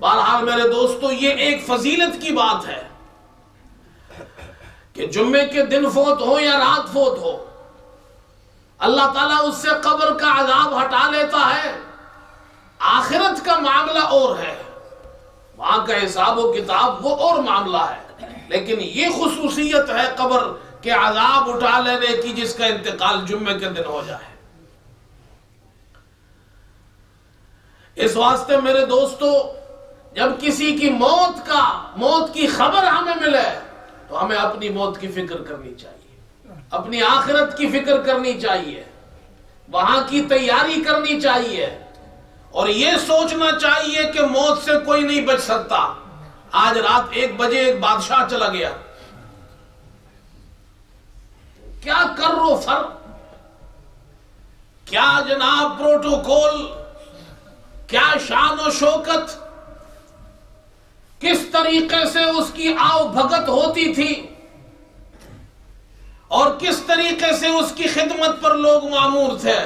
बहरहाल मेरे दोस्तों, ये एक फजीलत की बात है कि जुम्मे के दिन फोत हो या रात फोत हो, अल्लाह ताला उससे कब्र का अजाब हटा लेता है। आखिरत का मामला और है, वहां का हिसाब व किताब वो और मामला है, लेकिन ये खुसूसियत है कब्र के अजाब उठा लेने की जिसका इंतकाल जुम्मे के दिन हो जाए। इस वास्ते मेरे दोस्तों, जब किसी की मौत की खबर हमें मिले तो हमें अपनी मौत की फिक्र करनी चाहिए, अपनी आखिरत की फिक्र करनी चाहिए, वहां की तैयारी करनी चाहिए और यह सोचना चाहिए कि मौत से कोई नहीं बच सकता। आज रात 1 बजे एक बादशाह चला गया, क्या कर्रो फर, क्या जनाब प्रोटोकॉल, क्या शान और शौकत, किस तरीके से उसकी आव भगत होती थी और किस तरीके से उसकी खिदमत पर लोग मामूर थे।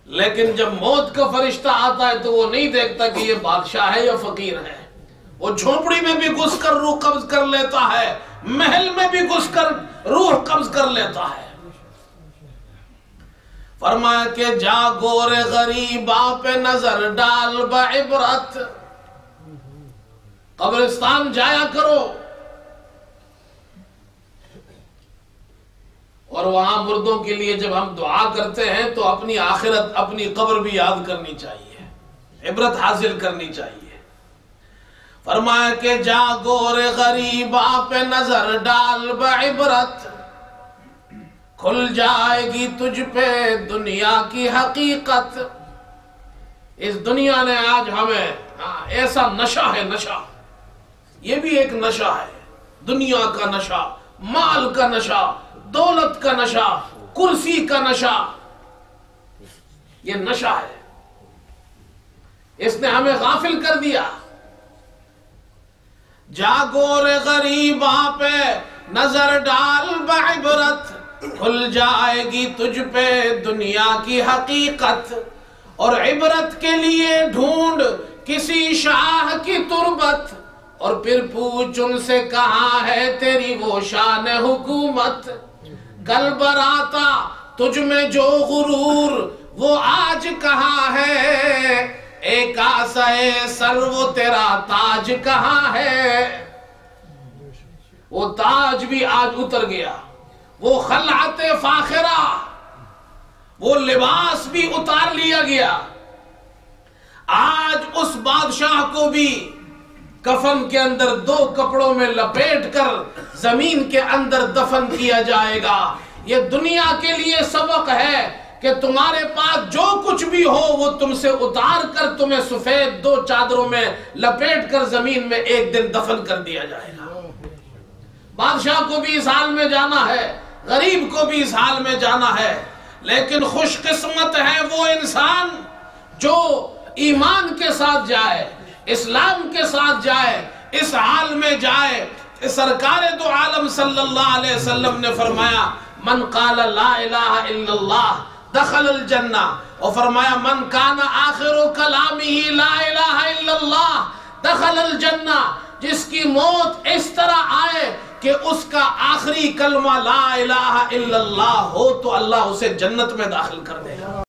लेकिन जब मौत का फरिश्ता आता है तो वो नहीं देखता कि ये बादशाह है या फकीर है। वो झोपड़ी में भी घुसकर रूह कब्ज कर लेता है, महल में भी घुसकर रूह कब्ज कर लेता है। फरमाया कि जा गोरे गरीबा पे नजर डाल बइबरत, कब्रिस्तान जाया करो और वहां मुर्दों के लिए जब हम दुआ करते हैं तो अपनी आखिरत, अपनी कब्र भी याद करनी चाहिए, इबरत हासिल करनी चाहिए। फरमाया कि जा गोरे गरीबा पे नजर डाल बइबरत, खुल जाएगी तुझ पे दुनिया की हकीकत। इस दुनिया ने आज हमें ऐसा नशा है, नशा, ये भी एक नशा है, दुनिया का नशा, माल का नशा, दौलत का नशा, कुर्सी का नशा, ये नशा है, इसने हमें गाफिल कर दिया। जागो रे गरीबा पे नजर डाल बइबरत, खुल जाएगी तुझ पे दुनिया की हकीकत और इबरत के लिए ढूंढ किसी शाह की तुरबत और फिर पूछ उनसे कहाँ है तेरी वो शान हुकूमत। गल बराता तुझ में जो गुरूर वो आज कहाँ है, एक आसाए सर वो तेरा ताज कहाँ है। वो ताज भी आज उतर गया, वो खलाते फाखिरा, वो लिबास भी उतार लिया गया। आज उस बादशाह को भी कफन के अंदर 2 कपड़ों में लपेटकर जमीन के अंदर दफन किया जाएगा। ये दुनिया के लिए सबक है कि तुम्हारे पास जो कुछ भी हो वो तुमसे उतार कर तुम्हें सफेद 2 चादरों में लपेट कर जमीन में एक दिन दफन कर दिया जाएगा। बादशाह को भी इस हाल में जाना है, गरीब को भी इस हाल में जाना है, लेकिन खुशकिस्मत है वो इंसान जो ईमान के साथ जाए, इस्लाम के साथ जाए, इस हाल में जाए। सरकार दो आलम सल्लल्लाहु अलैहि वसल्लम ने फरमाया मन काला ला इलाहा इल्लल्लाह दखलल जन्ना, और फरमाया मन काना आखिरु कलामिही ला इलाहा इल्लल्लाह दखलल जन्ना। जिसकी मौत इस तरह आए कि उसका आखिरी कलमा ला इलाहा इल्लल्लाह हो तो अल्लाह उसे जन्नत में दाखिल कर देगा।